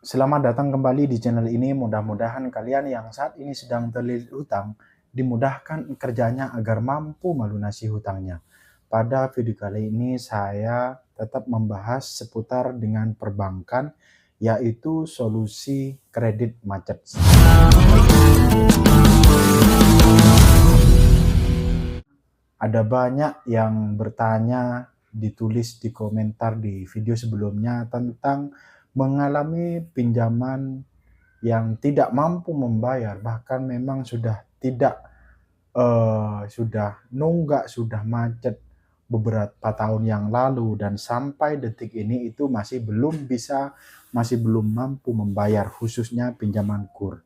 Selamat datang kembali di channel ini. Mudah-mudahan kalian yang saat ini sedang terlilit hutang dimudahkan kerjanya agar mampu melunasi hutangnya. Pada video kali ini saya tetap membahas seputar dengan perbankan, yaitu solusi kredit macet. Ada banyak yang bertanya, ditulis di komentar di video sebelumnya tentang mengalami pinjaman yang tidak mampu membayar, bahkan memang sudah tidak sudah nunggak, sudah macet beberapa tahun yang lalu dan sampai detik ini itu masih belum mampu membayar, khususnya pinjaman KUR.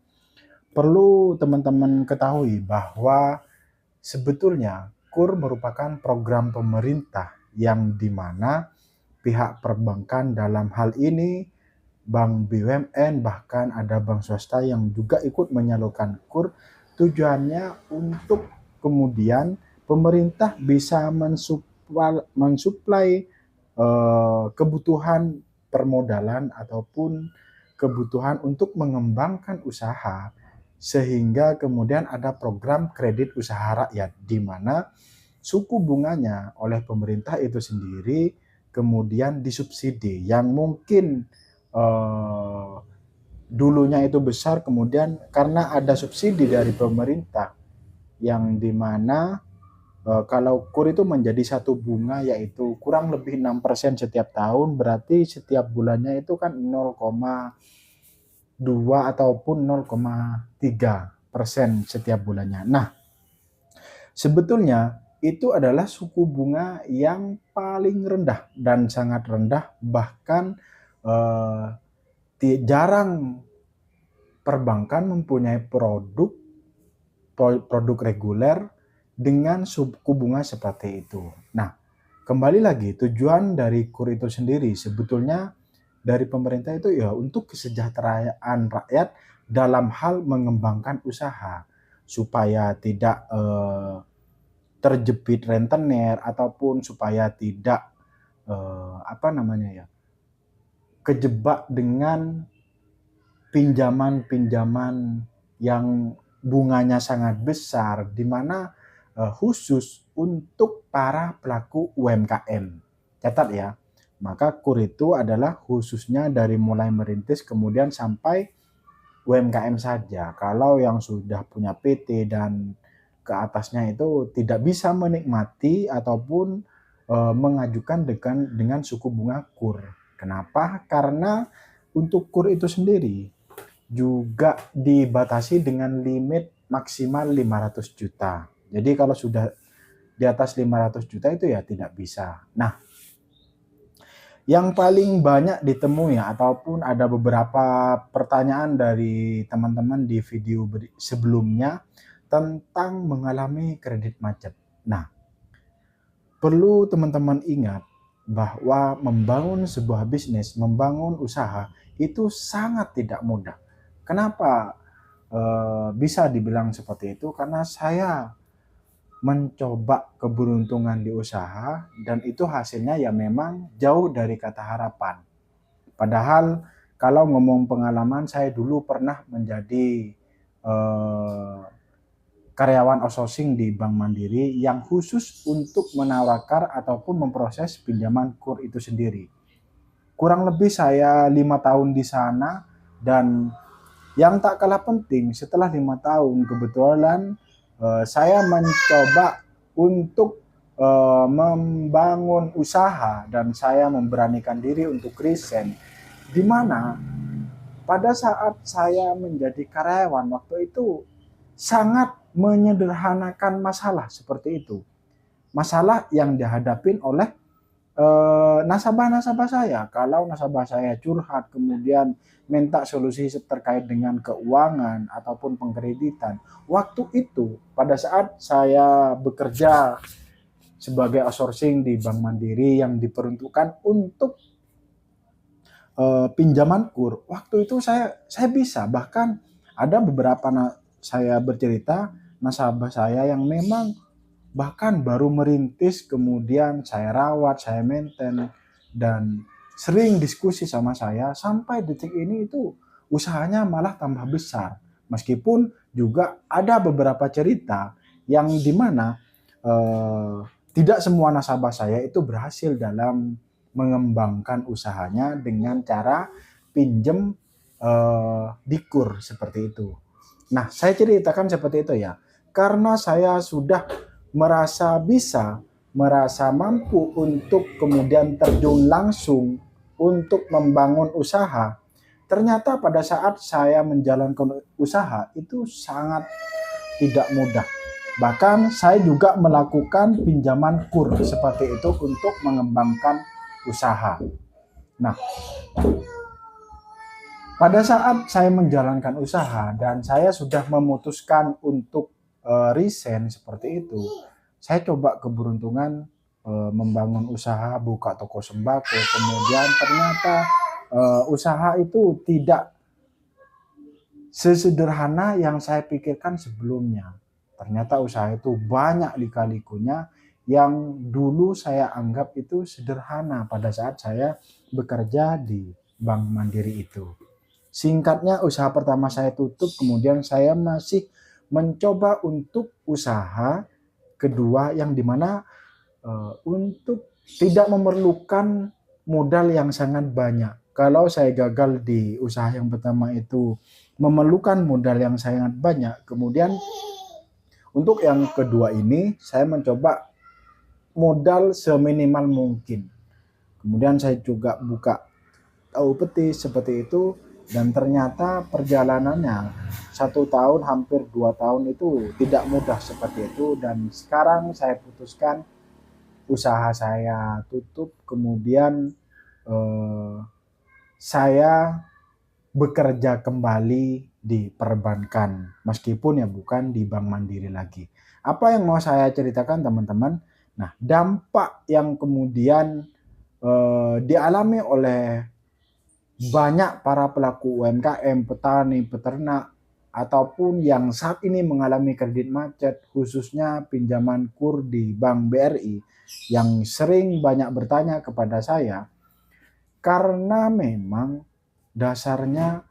Perlu teman-teman ketahui bahwa sebetulnya KUR merupakan program pemerintah yang dimana pihak perbankan, dalam hal ini bank BUMN, bahkan ada bank swasta yang juga ikut menyalurkan KUR, tujuannya untuk kemudian pemerintah bisa mensuplai kebutuhan permodalan ataupun kebutuhan untuk mengembangkan usaha, sehingga kemudian ada program kredit usaha rakyat di mana suku bunganya oleh pemerintah itu sendiri kemudian disubsidi, yang mungkin eh, dulunya itu besar, kemudian karena ada subsidi dari pemerintah yang dimana kalau KUR itu menjadi satu bunga yaitu kurang lebih 6% setiap tahun, berarti setiap bulannya itu kan 0,2 ataupun 0,3% setiap bulannya. Nah, sebetulnya itu adalah suku bunga yang paling rendah dan sangat rendah, bahkan jarang perbankan mempunyai produk reguler dengan suku bunga seperti itu. Nah, kembali lagi tujuan dari KUR itu sendiri sebetulnya dari pemerintah itu ya untuk kesejahteraan rakyat dalam hal mengembangkan usaha supaya tidak terjepit rentenir ataupun supaya tidak kejebak dengan pinjaman-pinjaman yang bunganya sangat besar, di mana khusus untuk para pelaku UMKM. Catat ya, maka KUR itu adalah khususnya dari mulai merintis kemudian sampai UMKM saja. Kalau yang sudah punya PT dan ke atasnya itu tidak bisa menikmati ataupun mengajukan dengan suku bunga KUR. Kenapa? Karena untuk KUR itu sendiri juga dibatasi dengan limit maksimal 500 juta. Jadi kalau sudah di atas 500 juta itu ya tidak bisa. Nah, yang paling banyak ditemui ataupun ada beberapa pertanyaan dari teman-teman di video sebelumnya tentang mengalami kredit macet. Nah, perlu teman-teman ingat bahwa membangun sebuah bisnis, membangun usaha itu sangat tidak mudah. Kenapa bisa dibilang seperti itu? Karena saya mencoba keberuntungan di usaha dan itu hasilnya ya memang jauh dari kata harapan. Padahal kalau ngomong pengalaman, saya dulu pernah menjadi karyawan outsourcing di Bank Mandiri yang khusus untuk menawarkan ataupun memproses pinjaman KUR itu sendiri. Kurang lebih saya 5 tahun di sana, dan yang tak kalah penting setelah 5 tahun kebetulan saya mencoba untuk membangun usaha dan saya memberanikan diri untuk resign, di mana pada saat saya menjadi karyawan waktu itu sangat menyederhanakan masalah seperti itu. Masalah yang dihadapin oleh nasabah-nasabah saya. Kalau nasabah saya curhat kemudian minta solusi terkait dengan keuangan ataupun pengkreditan, waktu itu pada saat saya bekerja sebagai outsourcing di Bank Mandiri yang diperuntukkan untuk pinjaman KUR, waktu itu saya bisa, bahkan ada beberapa saya bercerita nasabah saya yang memang bahkan baru merintis kemudian saya rawat, saya maintain, dan sering diskusi sama saya sampai detik ini itu usahanya malah tambah besar. Meskipun juga ada beberapa cerita yang dimana tidak semua nasabah saya itu berhasil dalam mengembangkan usahanya dengan cara pinjem di KUR seperti itu. Nah, saya ceritakan seperti itu ya. Karena saya sudah merasa bisa, merasa mampu untuk kemudian terjun langsung untuk membangun usaha. Ternyata pada saat saya menjalankan usaha itu sangat tidak mudah. Bahkan saya juga melakukan pinjaman KUR seperti itu untuk mengembangkan usaha. Nah, pada saat saya menjalankan usaha dan saya sudah memutuskan untuk resign seperti itu, saya coba keberuntungan membangun usaha, buka toko sembako, kemudian ternyata usaha itu tidak sesederhana yang saya pikirkan sebelumnya. Ternyata usaha itu banyak lika-likunya yang dulu saya anggap itu sederhana pada saat saya bekerja di Bank Mandiri itu. Singkatnya, usaha pertama saya tutup, kemudian saya masih mencoba untuk usaha kedua yang dimana untuk tidak memerlukan modal yang sangat banyak. Kalau saya gagal di usaha yang pertama itu memerlukan modal yang sangat banyak, kemudian untuk yang kedua ini saya mencoba modal seminimal mungkin. Kemudian saya juga buka tahu petis seperti itu, dan ternyata perjalanannya 1 tahun hampir 2 tahun itu tidak mudah seperti itu, dan sekarang saya putuskan usaha saya tutup, kemudian saya bekerja kembali di perbankan, meskipun ya bukan di Bank Mandiri lagi. Apa yang mau saya ceritakan teman-teman? Nah, dampak yang kemudian dialami oleh banyak para pelaku UMKM, petani, peternak, ataupun yang saat ini mengalami kredit macet, khususnya pinjaman KUR di Bank BRI, yang sering banyak bertanya kepada saya, karena memang dasarnya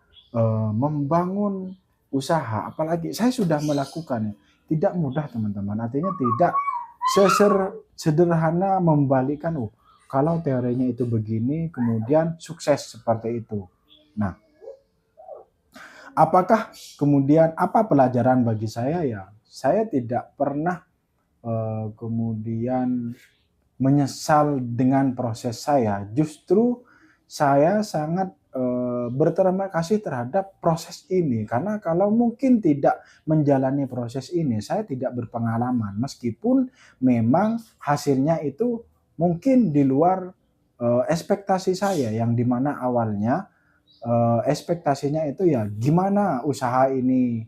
membangun usaha, apalagi saya sudah melakukan, tidak mudah teman-teman. Artinya tidak sederhana membalikan, kalau teorinya itu begini, kemudian sukses seperti itu. Nah, apakah kemudian apa pelajaran bagi saya ya? Saya tidak pernah kemudian menyesal dengan proses saya. Justru saya sangat berterima kasih terhadap proses ini, karena kalau mungkin tidak menjalani proses ini, saya tidak berpengalaman, meskipun memang hasilnya itu mungkin di luar ekspektasi saya, yang dimana awalnya ekspektasinya itu ya gimana usaha ini,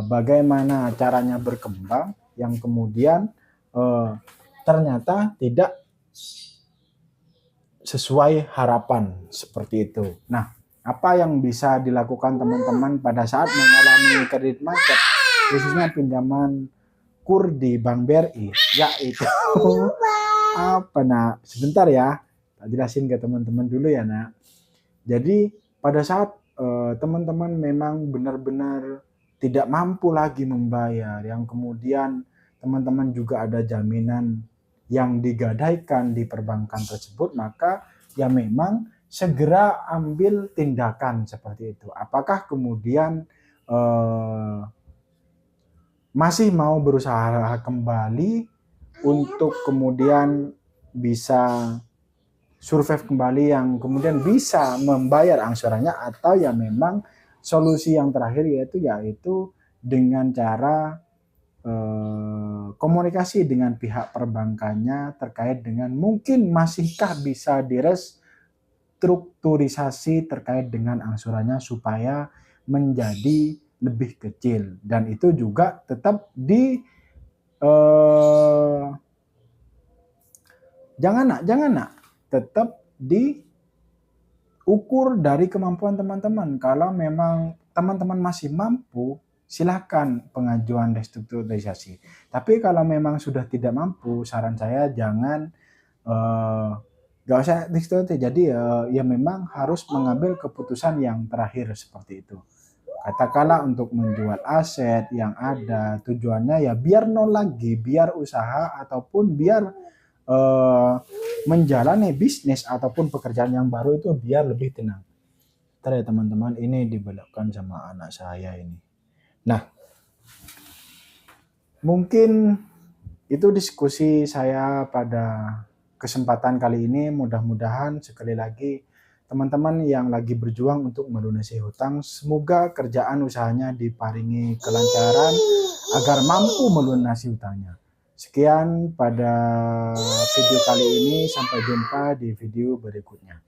bagaimana caranya berkembang, yang kemudian ternyata tidak sesuai harapan seperti itu. Nah, apa yang bisa dilakukan teman-teman pada saat mengalami kredit macet, khususnya pinjaman KUR di Bank BRI, yaitu apa nak? Sebentar ya, tak jelasin ke teman-teman dulu ya nak. Jadi pada saat teman-teman memang benar-benar tidak mampu lagi membayar, yang kemudian teman-teman juga ada jaminan yang digadaikan di perbankan tersebut, maka ya memang segera ambil tindakan seperti itu. Apakah kemudian masih mau berusaha kembali untuk kemudian bisa survive kembali, yang kemudian bisa membayar angsurannya, atau ya memang solusi yang terakhir yaitu dengan cara komunikasi dengan pihak perbankannya terkait dengan mungkin masihkah bisa direstrukturisasi terkait dengan angsurannya supaya menjadi lebih kecil, dan itu juga tetap jangan nak tetap diukur dari kemampuan teman-teman. Kalau memang teman-teman masih mampu, silahkan pengajuan restrukturisasi. Tapi kalau memang sudah tidak mampu, saran saya jangan Nggak usah diskusi. Jadi ya memang harus mengambil keputusan yang terakhir seperti itu. Katakanlah untuk menjual aset yang ada, tujuannya ya biar nol lagi, biar usaha ataupun biar eh, menjalani bisnis ataupun pekerjaan yang baru itu biar lebih tenang. Ntar ya teman-teman, ini dibelokkan sama anak saya ini. Nah, mungkin itu diskusi saya pada kesempatan kali ini. Mudah-mudahan sekali lagi teman-teman yang lagi berjuang untuk melunasi hutang, semoga kerjaan usahanya diparingi kelancaran agar mampu melunasi hutangnya. Sekian pada video kali ini, sampai jumpa di video berikutnya.